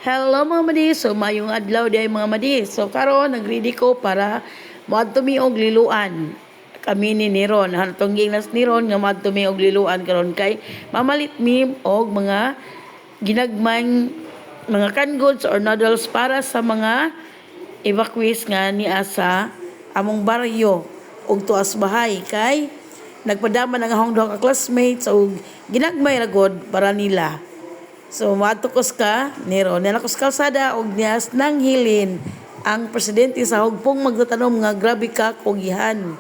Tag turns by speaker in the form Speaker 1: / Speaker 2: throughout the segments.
Speaker 1: Hello mga madi, so mayong adlaw day mga madi. So karon nagready ko para moadto mi og liluan. Kami ni Niron, hanatong ginas Niron nga moadto mi og liluan karon kay mamalit mi og mga ginagmang mga canned goods or noodles para sa mga evacuees nga niya sa among baryo og tuas bahay kay nagpadaman ang akong duha ka classmates og ginagmay ra gud para nila. So, matukos ka, Nero, nilakos kalsada og niyas nang hilin ang presidente sa hugpong magtatanom nga grabe ka kugihan.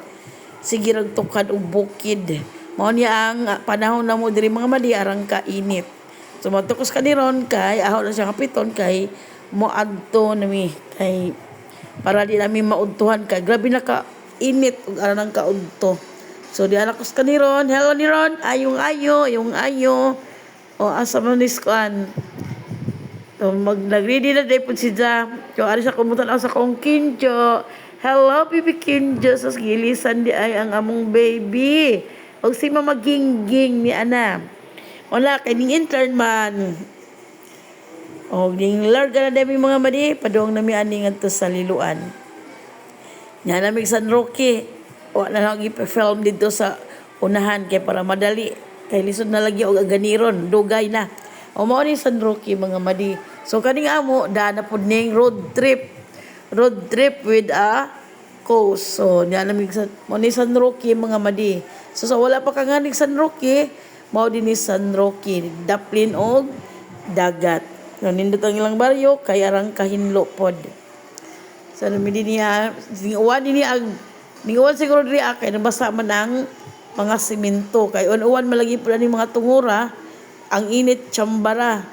Speaker 1: Sige ragtukad og bukid. Mao niya ang panahon na mo diri mga madi arang ka init. So, matukos ka ni Ron kay aho na siya kapiton kay moadto nami kay para di namin maudtuhan kay grabe na ka init ug arang ka udto. So, di alakos ka ni Ron. Hello ni Ron, ayong ayo. O asa man ni skuan. So nagready na day pud si Ja. Yo ari sa kumutan sa kong kinjo. Hello baby kinjo sa gilisan di ay ang among baby. Og si mama gingging ni ana. Wala kay ning intern man. Og ning larga na day mga madi padung nami ani ngadto sa liluan. Nya namig San Roque. Wa na lagi pa-film dito sa unahan kay para madali. Kay lisod na lagi og aganiron, dugay na. O mao ni San Roque mga madi. So kaning amo na pud ning road trip. Road trip with a coast. So niya namig sa mao ni San Roque mga madi. So sa wala pa ka nga San Roque, mao din ni San Roque, daplin og dagat. No nindot ang ilang baryo kay arang kahinlo pod. So namidi niya uwan siguro diri kay nabasa man ang mga simento kay uwan malagi pud ani mga tungura ang init tsambara.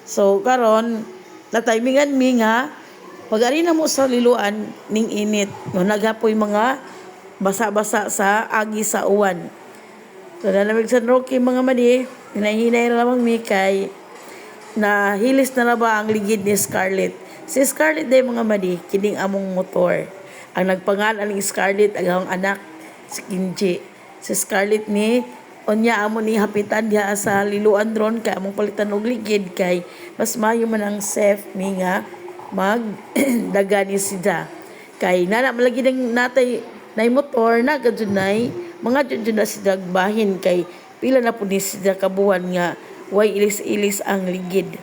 Speaker 1: So karon na timingan mi nga pag-ari na mo sa liluan ning init no naghapoy mga basa-basa sa agi sa uwan. So nalamig San Roque mga madi hinahinay ra lamang mi kay na hilis na ba ang ligid ni Scarlett. Si Scarlett day mga madi kining among motor. Ang nagpangalan ni Scarlett ang anak si Kinji. Si Scarlett ni onya amo ni hapitan diha sa liluan ron kay among palitan og ligid kay mas maayo man ang safe mi nga mag daga ni sida kay nana malagi nang natay nay motor na gadunay mga jud na sida bahin kay pila na pud ni sida kabuhan nga way ilis-ilis ang ligid.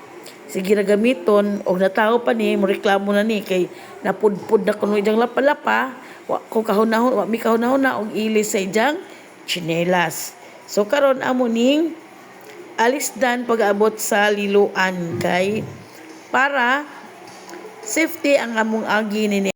Speaker 1: Sige ra gamiton og natawo pa ni mo reklamo na ni kay napudpud na kuno ijang lapalapa wa ko kahunahon wa mi kahunahon na og ilis sa ijang chinelas. So karon amo ning alisdan pag-abot sa liluan kay para safety ang among agi ni.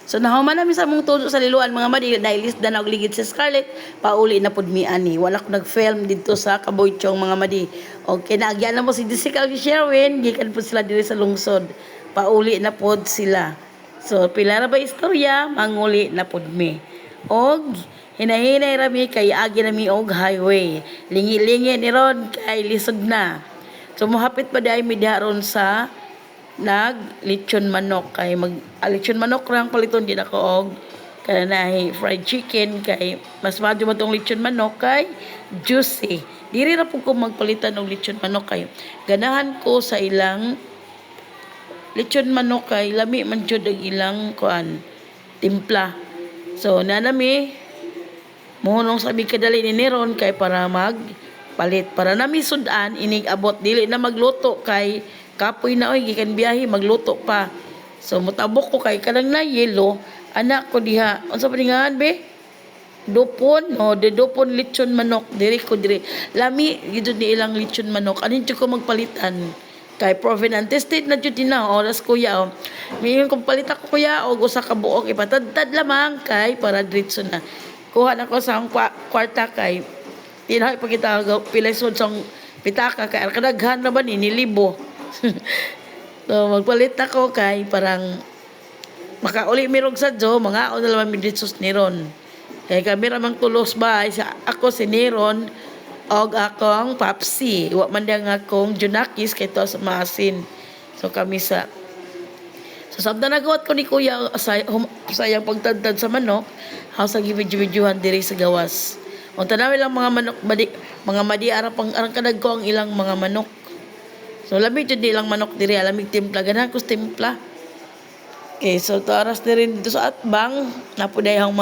Speaker 1: So nahuman nami sa among tudo sa liluan mga madi na ilisdan og ligid sa Scarlett pauli na pud mi ani. Wala ko nag-film dito sa Kaboychong mga madi. Okay na agyan na mo si Jessica ug Sherwin gikan pud sila diri sa lungsod. Pauli na pud sila. So pila ra ba istorya manguli na pud mi. Og hinahinay rami kay agi nami og highway. Lingi-lingi ni Ron kay lisod na. So mohapit pa day mi ron sa lechon manok kay lechon manok rang paliton din ako og kananahi fried chicken kay mas madyo man tong lechon manok kay juicy. Diri ra pud ko magpalitan og lechon manok kay ganahan ko sa ilang lechon manok kay lami man jud ang ilang kuan timpla. So nanami mohonong sa kadali ni Neron kay para magpalit para nami sudan inig abot dili na magluto kay kapoy na oy gikan biyahe magluto pa. So mutabok ko kay kanang na yelo anak ko diha unsa pa dingahan be dupon de dupon lechon manok diri ko diri lami gid ni ilang lechon manok anin jud ko magpalitan kay proven and tested na jud na oras kuya miyon kong palit ako kuya og usa ka buok ipatadtad lamang kay para diretso na kuha na ko sa kwarta kay tinahay pa kita pilay sud sang pitaka kay kadaghan na ba ni libo. So magpalit ako kay parang makauli mirog sa jo mga o naman mi ditsos ni Ron kay kami ramang tulos ba ako si Neron og akong Papsi wa man nga akong Junakis kay to sa masin. So kami sa sabda nagawat ko ni kuya sa iyang pagtadtad sa manok sa gibidyo-videohan diri sa gawas. Unta namin lang mga manok mga madi arang kadagko ang ilang mga manok. So lamig jud di lang manok diri, lamig timpla ganahan ko timpla. Okay, so taras na rin dito sa atbang, napuday ang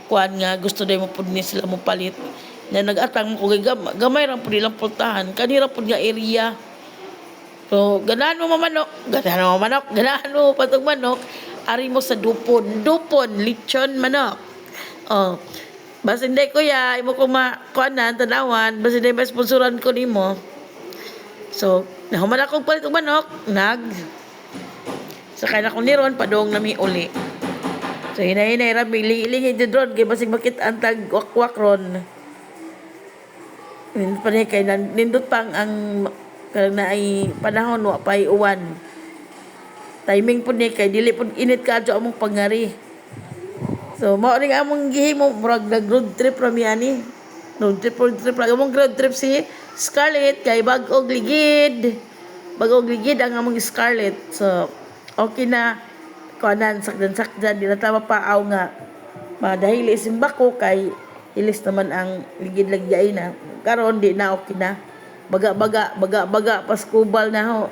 Speaker 1: kuan nga gusto day mo pud ni sila mo palit. Na nag-atang ko gamay ra pud ilang pultahan, kanira pud nga area. So ganahan mo manok, ganahan mo patog manok, ari mo sa dupon, lechon manok. Oh, basta hindi kuya, imo ko kuanan tanawan, basta hindi ba sponsoran ko nimo. So, nahuman akong palit og manok, sakay na ko ni ron, padong nami uli. So, hinay-hinay ra, ilingi dyan ron, kaya basig makit antag wakwak ron. Panay kay nindot pang ang na ay panahon, wa pa'y uwan. Timing po ni kay, dili po init ka adyo among pangari. So, mao ning among gihimo, murag nag-road trip ra mi ani. Road trip ra. Among road trip si Scarlett, kay bag-og ligid. Bag-og ligid ang among Scarlett. So, okay na. Kuanan, sakdan. Di na tama paaw nga. Dahil isimba ko, kay ilis naman ang ligid-lagyay na. Karon di na okay na. Baga, paskubal na ho.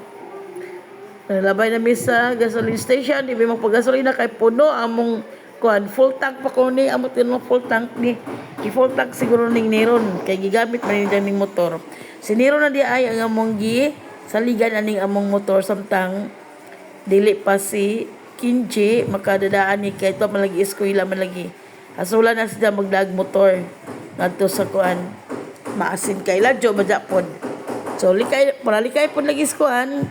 Speaker 1: Labay na mi sa gasoline station, di mo pag-gasolina kay puno among kuan full tank pa ko ni amo tin full tank ni i-full tank siguro ning Niron kay gigamit man ni ning motor si Niron na di ay ang among saligan aning among motor samtang dili pa si Kinji makadadaan ni kay to malagi eskwela malagi asulan na sila magdag motor ngadto sa kuan maasin kay ladyo majapon so likay pud lagi kuan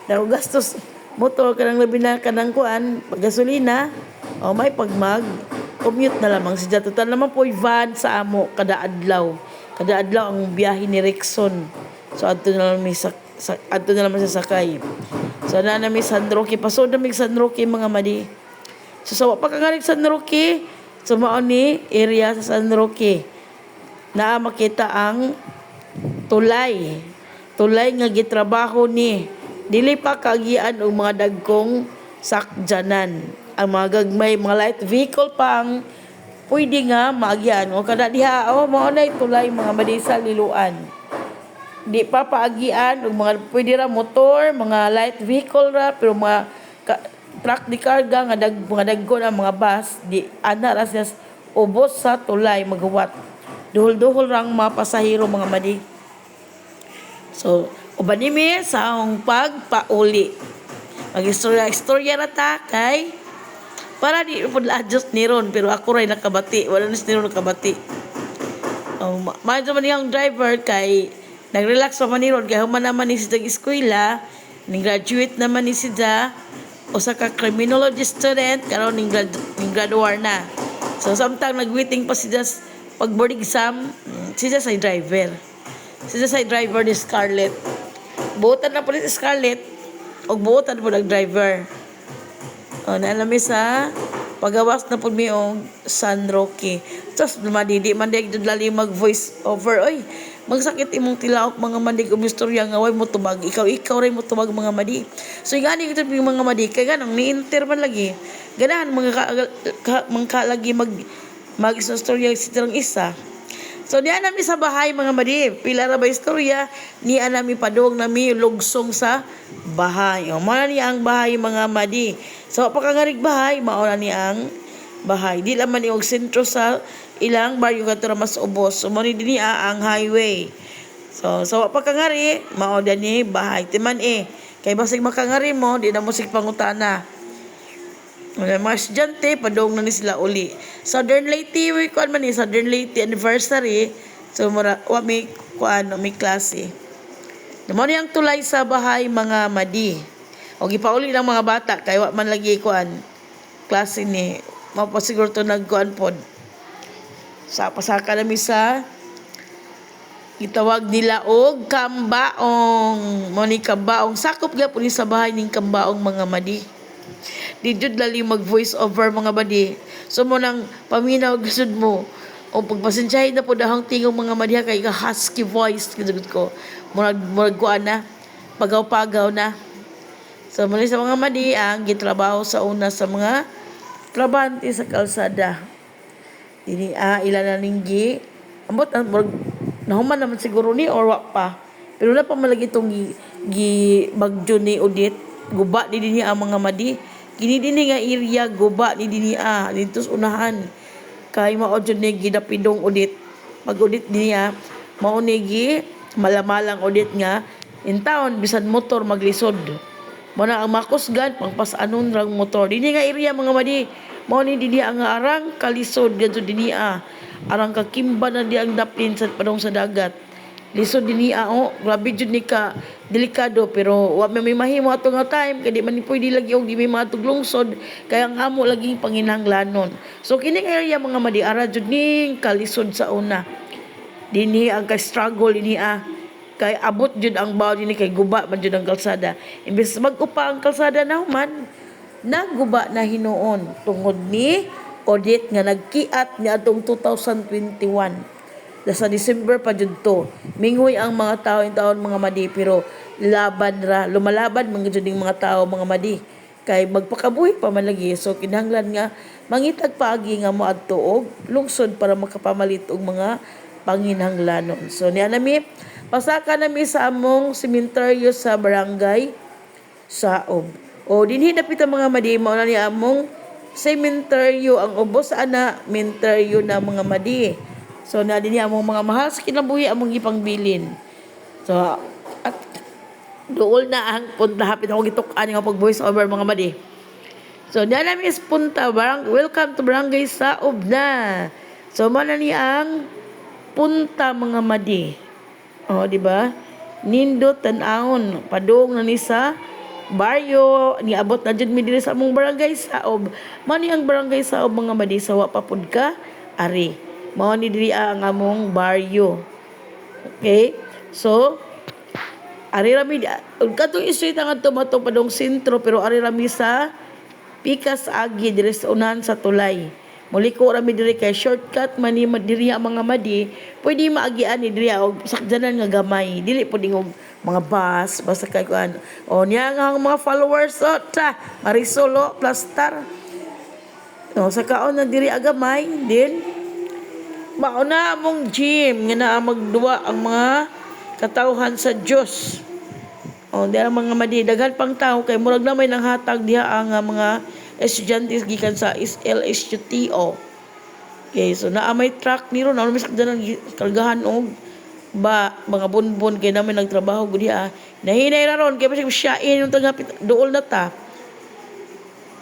Speaker 1: daw gastos motor kanang labi na kanang kuan paggasolina o may pagmag commute na lamang siya total naman po van sa amo kada adlaw ang biyahe ni Rexon so adto na lang adto na naman sa sakay so na mi San Roque pasod na mi San Roque mga madi so sa pagkangarig San Roque so mao ni area sa San Roque na makita ang tulay nga gitrabaho ni dili pa kagian og mga dagkong sakjanan ang mga gagmay mga light vehicle pang pwede nga maagian o kada diha mao na tulay mga madisa liluan di pa paagian og mga pwede ra motor mga light vehicle ra pero mga truck di karga nga mga dagko ang mga bus di ana ra siya ubos sa tulay maghuwat duhol-duhol rang mga pasahero mga madi so uban nimi sa akong pagpauli mag-istorya ra ta kay para di po adjust ni ron pero ako rin nakabati wala na si ron nakabati medyo man yung driver kay nag-relax pa man ni ron kaya human naman ni siya eskwela nag-graduate naman ni siya o sa criminology student karon ning graduar na so samtang nag-waiting pa siya pag board exam siya sa driver ni Scarlett buotan na po ni Scarlett o buotan po nag-driver naalami sa pagawas na po mi og San Roque. Tapos madidi man di dali mag voice over. Oy, magsakit imong tilaok mga madi og istorya nga way mo tubag. Ikaw ray mo tubag mga madi. So gani gid mga madi kay ganang ni-enter man lagi. Ganahan mga lagi mag istorya si tirang isa. So diyan nami sa bahay mga madi, pila ra ba istorya ni anami padong nami lugsong sa bahay. O mao ni ang bahay mga madi. So pagkangarig bahay mao na ni ang bahay. Di laman ni og sentro sa ilang baryo kadto mas ubos. So mao ni dinhi ang highway. So pagkangari mao ni bahay timan kay basig makangari mo di na mo sig pangutana. Mga estudyante, padong na ni sila uli. Southern Leyte, kuan man ni Southern Leyte anniversary. So, may klase. Naman yung tulay sa bahay mga madi. O gipauli ng mga bata, kaya wa man lagi kuan klase ni. Mapasiguro to nagkuan pod. Sa pasaka nami sa gitawag nila og kambaong. Moni kambaong. Sakop nga po ni sa bahay ning kambaong mga madi. Di jud lali mag voice over mga badi so mo nang paminaw gusud mo o pagpasensyahin na po dahang tingong mga madiha kay husky voice gud ko murag kuan na pagaw-pagaw na so muli sa mga madi ang gitrabaho sa una sa mga trabante sa kalsada dini ilan na ninggi ambot murag nahuman naman siguro ni or wa pa pero na pa malagi itong bagyo ni Odit, guba ni dinhi ang mga madi. Kini dinhi nga area guba ni dinhi dito sa unahan. Kay mao jud ni gidapidong Odit. Pag Odit niya mao ni malamalang Odit nga in town bisan motor maglisod. Mao na ang makusgan pangpasanon rang motor. Dinhi nga area mga madi. Mao ni dinhi ang arang kalisod gadto dinhi arang kakimba na di ang daplin sa padong sa dagat. Lisod dinhi grabe jud ni ka delikado pero wa may mahimo ato nga time kay di man ni pwede lagi og di may matug lungsod kaya ang amo laging panginahanglanon. So kining area mga madi ara jud ning kalisod sa una. Dinhi ang ka-struggle dinhi kay abot jud ang baw dinhi kay guba man jud ang kalsada. Imbes mag-upa ang kalsada na human naguba na hinuon tungod ni Odit nga nagkiat ni atong 2021. Sa December pa jud to. Mingoy ang mga tao in taon mga madi pero laban ra, lumalaban mga jud mga tao mga madi. Kay magpakabuhi pa man lagi. So kinahanglan nga mangitag paagi nga moadto og lungsod para makapamalit og mga panginahanglanon. So niya nami pasaka nami sa among sementeryo sa barangay Saob. O dinhi dapit ang mga madi mao na ni among sementeryo ang ubos ana menteryo na mga madi. So na dinhi among mga mahal sa kinabuhi among ipangbilin. So at dool na ang punta hapit ako gituk-an nga pag voice over mga madi. So na namin is punta welcome to Barangay Saob na. So man ni ang punta mga madi. Di ba? Nindot tan-aon padung na ni sa baryo niabot na jud mi diri sa among Barangay Saob. Man ni ang Barangay Saob mga madi sa wa pa pud ka ari. Mao ni diri ang among baryo. Okay? So, ari rami katong street ang tumatong padong sentro pero ari rami sa Pikas Agi diri sa unahan sa tulay. Muliko rami diri kay shortcut man ni diri ang mga madi, pwede maagian ni diri og sakdanan nga gamay. Dili pud og mga bus basta kay kuan. Niya nga ang mga followers Marisol Plastar. Sa kaon na diri agamay din mauna among gym nga naa magduwa ang mga katawhan sa Dios. Diya mga madi daghan pang tao kay murag na may nanghatag diha ang mga estudyante gikan sa LSUTO. Okay, so naa may truck ni ron may sakdanan kargahan og mga bunbun kay namin nagtrabaho gud diha. Nahinay ra ron kay basig siyain yung tagapit duol na ta.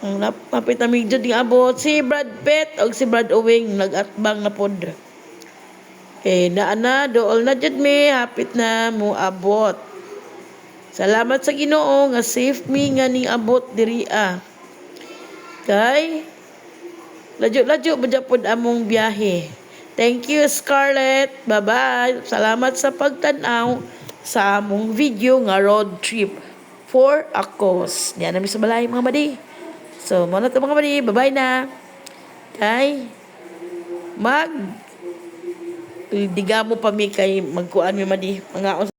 Speaker 1: Napapit na jud nga abot si Brad Pitt o si Brad Owing nag-atbang na pod. Naana dool na jud mi hapit na mo abot. Salamat sa Ginoo nga safe mi nga ning abot diri Kay ladyo pod among biyahe. Thank you Scarlett. Bye-bye. Salamat sa pagtan-aw sa among video nga road trip for a cause. Diyan na mi sa balay mga madi. So, muna ito mga madi. Bye-bye na. Kay, digamo pa mi kay magkuan mi madi. Mga